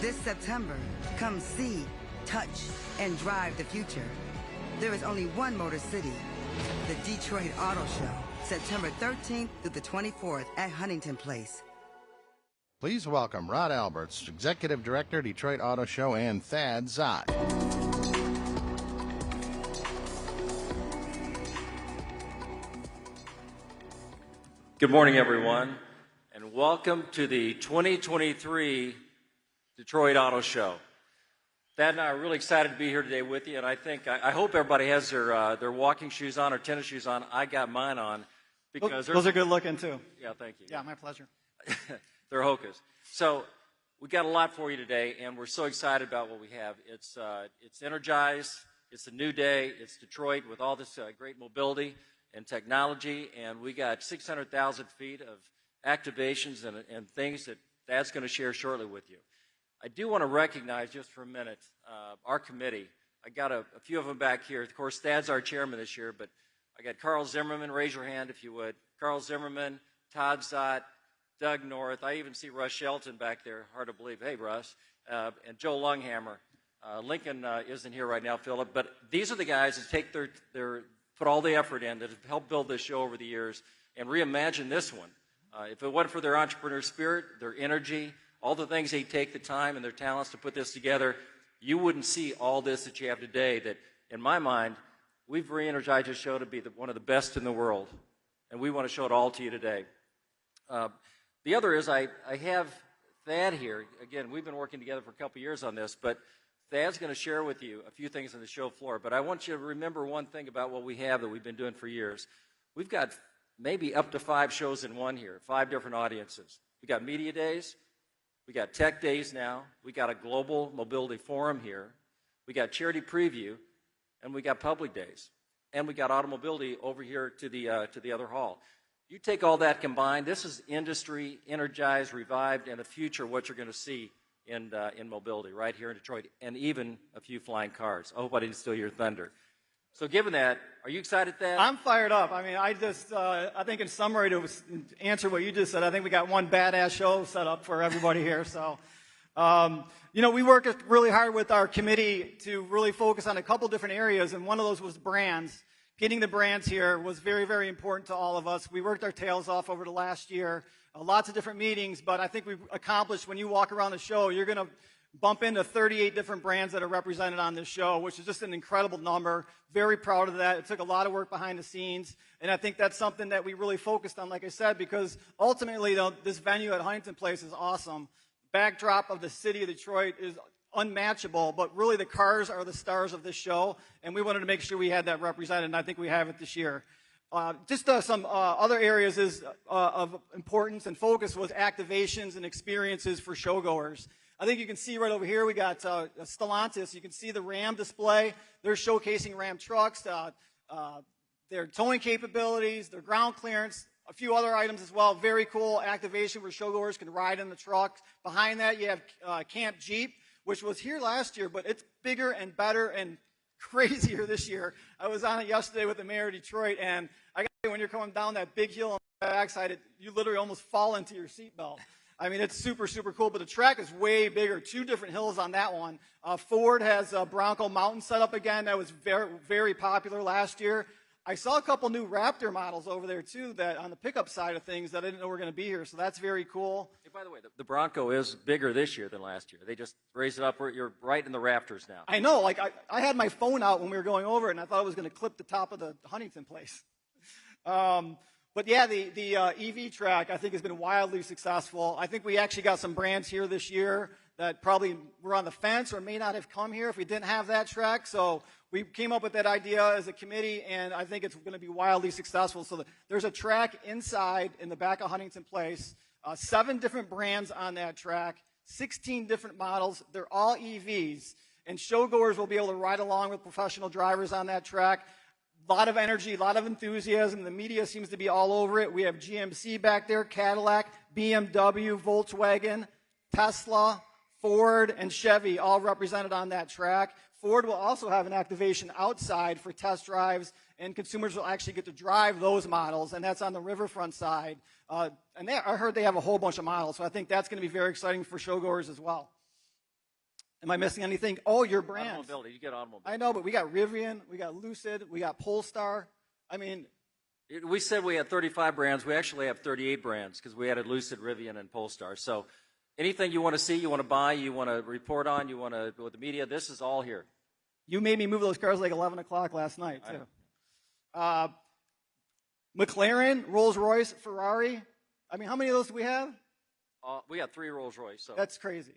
This September, come see, touch, and drive the future. There is only one Motor City, the Detroit Auto Show, September 13th through the 24th at Huntington Place. Please welcome Rod Alberts, Executive Director, Detroit Auto Show, and Thad Zott. Good morning, everyone, and welcome to the 2023 Detroit Auto Show. Thad and I are really excited to be here today with you, and I hope everybody has their walking shoes on or tennis shoes on. I got mine on because those are good looking too. Yeah, thank you. Yeah, my pleasure. They're Hokas. So we got a lot for you today, and we're so excited about what we have. It's energized. It's a new day. It's Detroit with all this great mobility and technology, and we got 600,000 feet of activations and things that Thad's going to share shortly with you. I do want to recognize just for a minute our committee. I got a few of them back here. Of course, Thad's our chairman this year, but I got Carl Zimmerman. Raise your hand if you would. Carl Zimmerman, Todd Zott, Doug North. I even see Russ Shelton back there. Hard to believe. Hey, Russ. And Joe Lunghammer. Lincoln isn't here right now, Philip. But these are the guys that take put all the effort in, that have helped build this show over the years and reimagine this one. If it wasn't for their entrepreneur spirit, their energy, all the things they take the time and their talents to put this together, you wouldn't see all this that you have today. That, in my mind, we've re-energized this show to be one of the best in the world. And we want to show it all to you today. The other is I have Thad here. Again, we've been working together for a couple years on this, but Thad's going to share with you a few things on the show floor. But I want you to remember one thing about what we have that we've been doing for years. We've got maybe up to 5 shows in one here, 5 different audiences. We got media days. We got tech days now. We got a global mobility forum here. We got charity preview, and we got public days. And we got automobility over here to the other hall. You take all that combined, this is industry, energized, revived, and the future, what you're going to see in mobility right here in Detroit, and even a few flying cars. I hope I didn't steal your thunder. So given that, are you excited, Thad? I'm fired up. I mean, I think in summary to answer what you just said, I think we got one badass show set up for everybody here. So, we worked really hard with our committee to really focus on a couple different areas, and one of those was brands. Getting the brands here was very, very important to all of us. We worked our tails off over the last year, lots of different meetings, but I think we've accomplished, when you walk around the show, you're going to bump into 38 different brands that are represented on this show, which is just an incredible number. Very proud of that. It took a lot of work behind the scenes, and I think that's something that we really focused on, like I said, because ultimately, this venue at Huntington Place is awesome. The backdrop of the city of Detroit is unmatchable, but really the cars are the stars of this show, and we wanted to make sure we had that represented, and I think we have it this year. Some other areas of importance and focus was activations and experiences for showgoers. I think you can see right over here, we got Stellantis. You can see the Ram display. They're showcasing Ram trucks, their towing capabilities, their ground clearance, a few other items as well. Very cool activation where showgoers can ride in the trucks. Behind that, you have Camp Jeep, which was here last year, but it's bigger and better and crazier this year. I was on it yesterday with the mayor of Detroit, and I got to say, when you're coming down that big hill on the backside, you literally almost fall into your seatbelt. I mean, it's super, super cool, but the track is way bigger. 2 different hills on that one. Ford has Bronco Mountain set up again. That was very, very popular last year. I saw a couple new Raptor models over there, too, that on the pickup side of things that I didn't know were going to be here, so that's very cool. Hey, by the way, the Bronco is bigger this year than last year. They just raised it up. You're right in the rafters now. I know. Like, I had my phone out when we were going over it, and I thought it was going to clip the top of the Huntington Place. But yeah, the EV track, I think, has been wildly successful. I think we actually got some brands here this year that probably were on the fence or may not have come here if we didn't have that track. So we came up with that idea as a committee, and I think it's going to be wildly successful. So there's a track inside in the back of Huntington Place, 7 different brands on that track, 16 different models. They're all EVs, and showgoers will be able to ride along with professional drivers on that track. A lot of energy, a lot of enthusiasm. The media seems to be all over it. We have GMC back there, Cadillac, BMW, Volkswagen, Tesla, Ford, and Chevy all represented on that track. Ford will also have an activation outside for test drives, and consumers will actually get to drive those models, and that's on the riverfront side. I heard they have a whole bunch of models, so I think that's going to be very exciting for showgoers as well. Am I missing anything? Oh, your brands. Automobile. You get automobile. I know, but we got Rivian, we got Lucid, we got Polestar. I mean, we said we had 35 brands. We actually have 38 brands because we added Lucid, Rivian, and Polestar. So anything you want to see, you want to buy, you want to report on, you want to with the media, this is all here. You made me move those cars like 11 o'clock last night, too. McLaren, Rolls-Royce, Ferrari. I mean, how many of those do we have? We got 3 Rolls-Royce. So. That's crazy.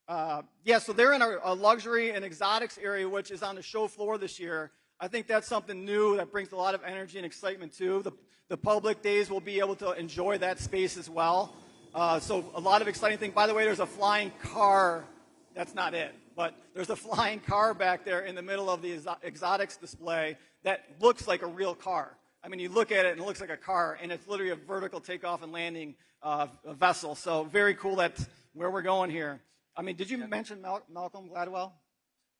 Yeah, so they're in our luxury and exotics area, which is on the show floor this year. I think that's something new that brings a lot of energy and excitement, too. The public days will be able to enjoy that space as well. So a lot of exciting things. By the way, there's a flying car. That's not it. But there's a flying car back there in the middle of the exotics display that looks like a real car. I mean, you look at it and it looks like a car, and it's literally a vertical takeoff and landing vessel. So very cool that's where we're going here. I mean, did you mention Malcolm Gladwell?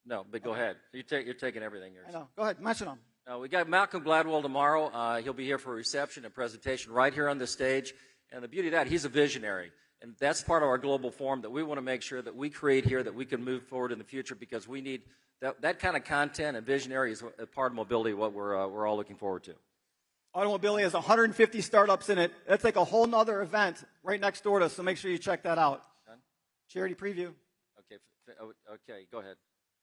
No, but go ahead. You're taking everything here. I know. Go ahead. Mention him. We got Malcolm Gladwell tomorrow. He'll be here for a reception and presentation right here on the stage. And the beauty of that, he's a visionary. And that's part of our global forum that we want to make sure that we create here, that we can move forward in the future, because we need that kind of content, and visionary is a part of mobility, what we're all looking forward to. Automobility has 150 startups in it. That's like a whole nother event right next door to us, so make sure you check that out. Done? Charity preview. Okay, go ahead.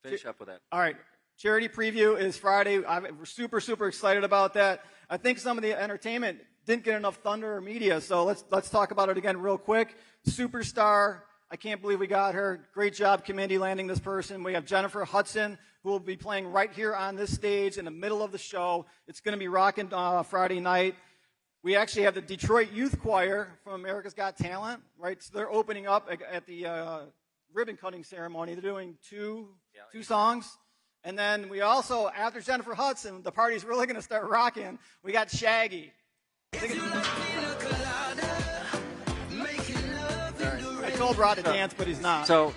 Finish up with that. All right. Charity preview is Friday. We're super, super excited about that. I think some of the entertainment didn't get enough thunder or media, so let's talk about it again real quick. Superstar. I can't believe we got her. Great job, committee, landing this person. We have Jennifer Hudson, who will be playing right here on this stage in the middle of the show. It's going to be rocking Friday night. We actually have the Detroit Youth Choir from America's Got Talent, right? So they're opening up at the ribbon cutting ceremony. They're doing two songs. And then we also, after Jennifer Hudson, the party's really going to start rocking. We got Shaggy. I told Rod to dance, but he's not. So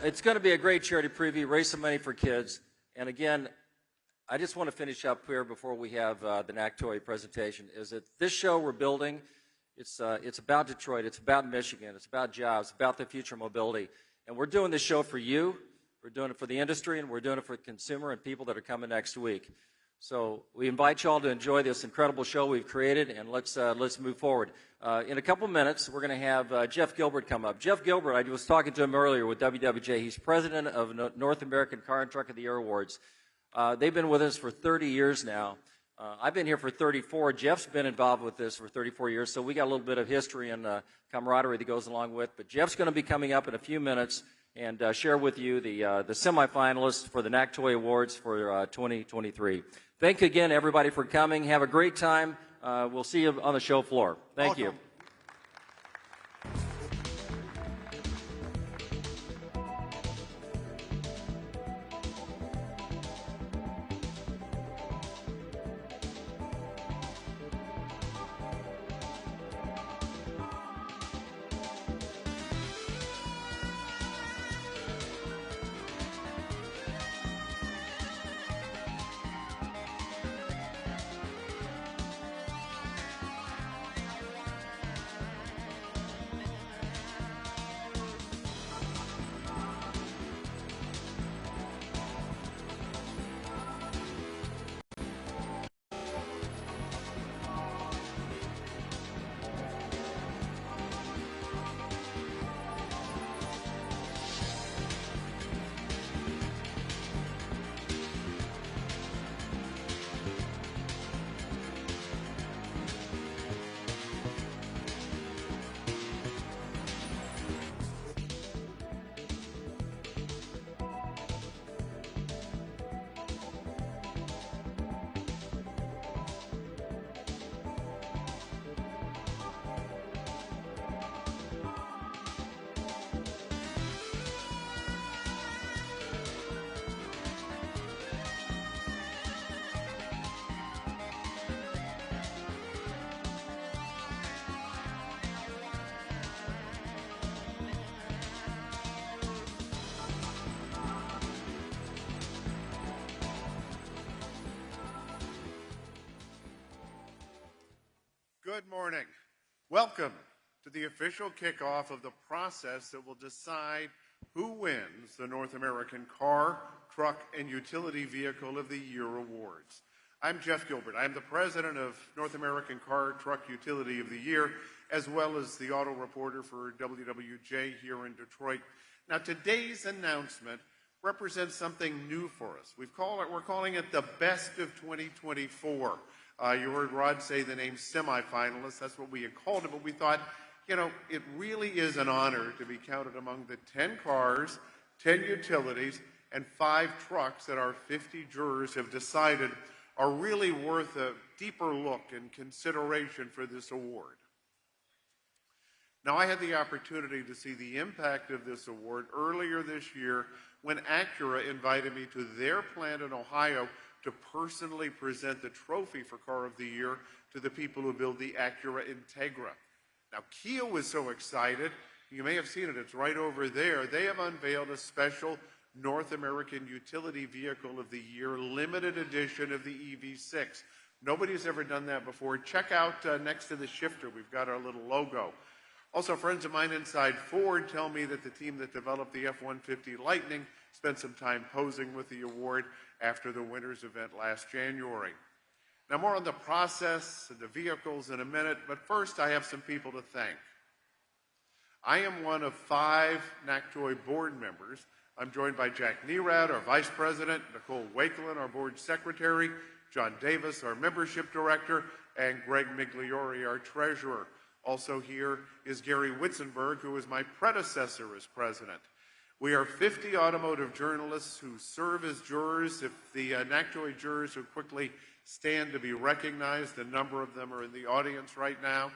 it's going to be a great charity preview, raise some money for kids. And again, I just want to finish up here before we have the NACTOY presentation, is that this show we're building, it's about Detroit, it's about Michigan, it's about jobs, about the future of mobility. And we're doing this show for you, we're doing it for the industry, and we're doing it for the consumer and people that are coming next week. So we invite you all to enjoy this incredible show we've created, and let's move forward. In a couple minutes, we're going to have Jeff Gilbert come up. Jeff Gilbert, I was talking to him earlier with WWJ. He's president of North American Car and Truck of the Year Awards. They've been with us for 30 years now. I've been here for 34. Jeff's been involved with this for 34 years, so we got a little bit of history and camaraderie that goes along with. But Jeff's going to be coming up in a few minutes and share with you the semifinalists for the NACTOY Awards for 2023. Thank you again, everybody, for coming. Have a great time. We'll see you on the show floor. Thank you. Good morning. Welcome to the official kickoff of the process that will decide who wins the North American Car, Truck, and Utility Vehicle of the Year awards. I'm Jeff Gilbert. I'm the president of North American Car, Truck, Utility of the Year, as well as the auto reporter for WWJ here in Detroit. Now, today's announcement represents something new for us. We're calling it the Best of 2024. You heard Rod say the name semifinalists. That's what we had called it, but we thought, you know, it really is an honor to be counted among the 10 cars, 10 utilities, and 5 trucks that our 50 jurors have decided are really worth a deeper look and consideration for this award. Now, I had the opportunity to see the impact of this award earlier this year when Acura invited me to their plant in Ohio to personally present the trophy for Car of the Year to the people who build the Acura Integra. Now, Kia was so excited, you may have seen it, it's right over there. They have unveiled a special North American Utility Vehicle of the Year limited edition of the EV6. Nobody's ever done that before. Check out next to the shifter, we've got our little logo. Also, friends of mine inside Ford tell me that the team that developed the F-150 Lightning spent some time posing with the award after the winners event last January. Now, more on the process and the vehicles in a minute, but first I have some people to thank. I am one of 5 NACTOY board members. I'm joined by Jack Nerad, our vice president, Nicole Wakelin, our board secretary, John Davis, our membership director, and Greg Migliori, our treasurer. Also here is Gary Witzenberg, who was my predecessor as president. We are 50 automotive journalists who serve as jurors. If the NACTOY jurors would quickly stand to be recognized, a number of them are in the audience right now.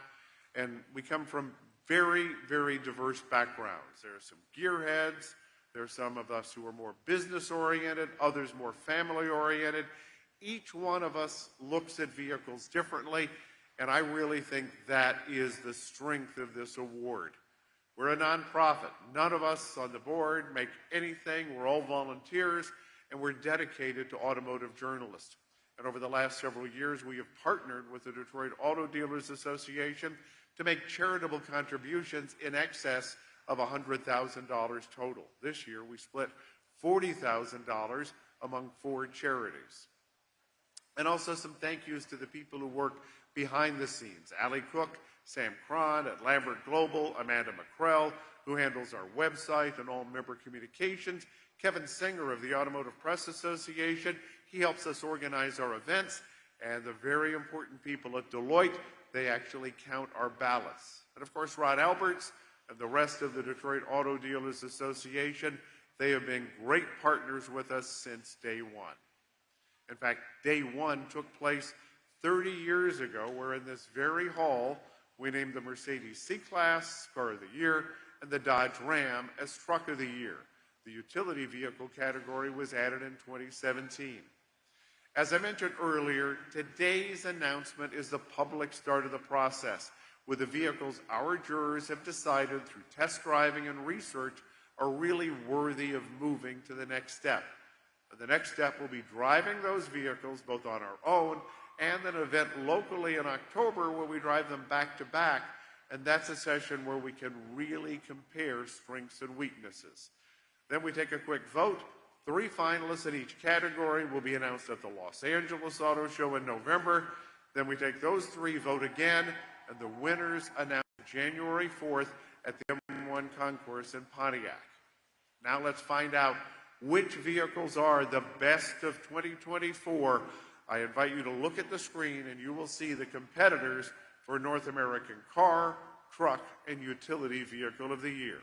And we come from very, very diverse backgrounds. There are some gearheads. There are some of us who are more business-oriented, others more family-oriented. Each one of us looks at vehicles differently. And I really think that is the strength of this award. We're a nonprofit. None of us on the board make anything. We're all volunteers, and we're dedicated to automotive journalists. And over the last several years, we have partnered with the Detroit Auto Dealers Association to make charitable contributions in excess of $100,000 total. This year, we split $40,000 among 4 charities. And also some thank yous to the people who work behind the scenes. Ali Cook, Sam Cron at Lambert Global, Amanda McCrell, who handles our website and all member communications, Kevin Singer of the Automotive Press Association, he helps us organize our events, and the very important people at Deloitte, they actually count our ballots. And of course, Rod Alberts and the rest of the Detroit Auto Dealers Association, they have been great partners with us since day one. In fact, day one took place 30 years ago, where in this very hall, we named the Mercedes C-Class Car of the Year and the Dodge Ram as Truck of the Year. The utility vehicle category was added in 2017. As I mentioned earlier, today's announcement is the public start of the process, with the vehicles our jurors have decided through test driving and research are really worthy of moving to the next step. The next step will be driving those vehicles both on our own and an event locally in October where we drive them back to back, and that's a session where we can really compare strengths and weaknesses. Then we take a quick vote. 3 finalists in each category will be announced at the Los Angeles Auto Show in November. Then we take those 3, vote again, and the winners announced January 4th at the M1 Concourse in Pontiac. Now let's find out which vehicles are the best of 2024. I invite you to look at the screen and you will see the competitors for North American Car, Truck, and Utility Vehicle of the Year.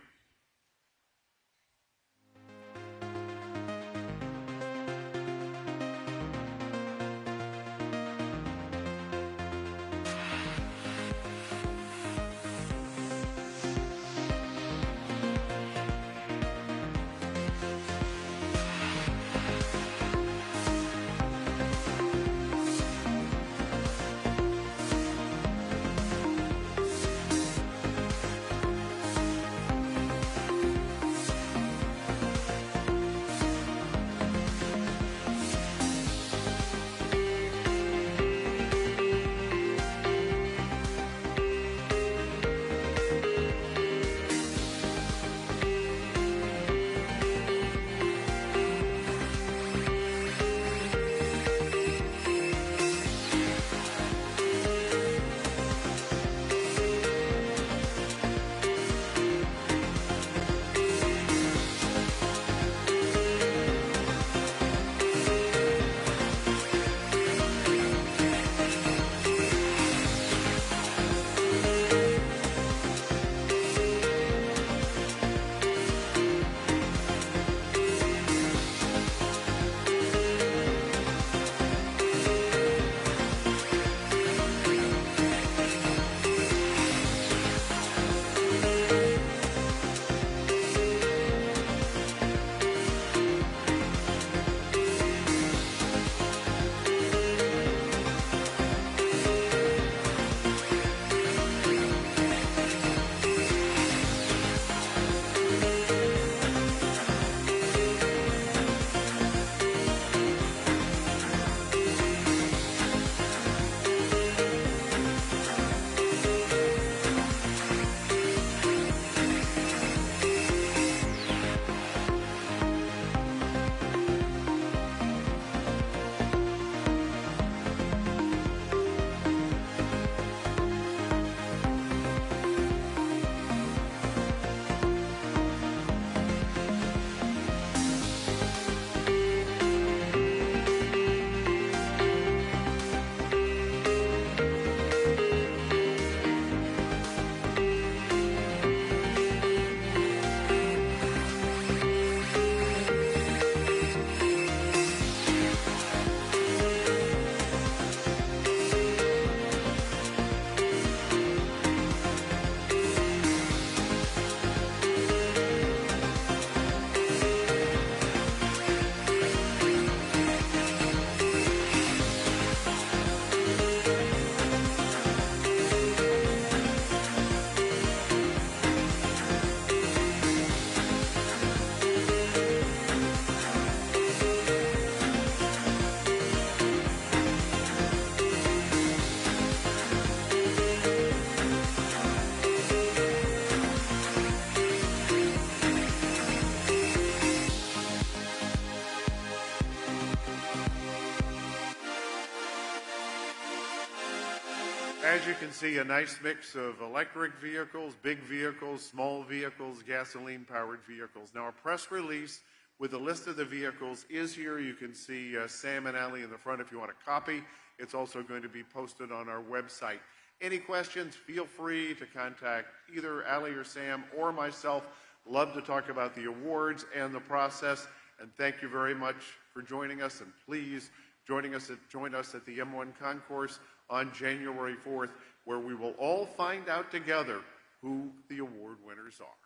As you can see, a nice mix of electric vehicles, big vehicles, small vehicles, gasoline-powered vehicles. Now, a press release with a list of the vehicles is here. You can see Sam and Allie in the front if you want a copy. It's also going to be posted on our website. Any questions, feel free to contact either Allie or Sam or myself. Love to talk about the awards and the process. And thank you very much for joining us. And please join us at the M1 Concourse on January 4th, where we will all find out together who the award winners are.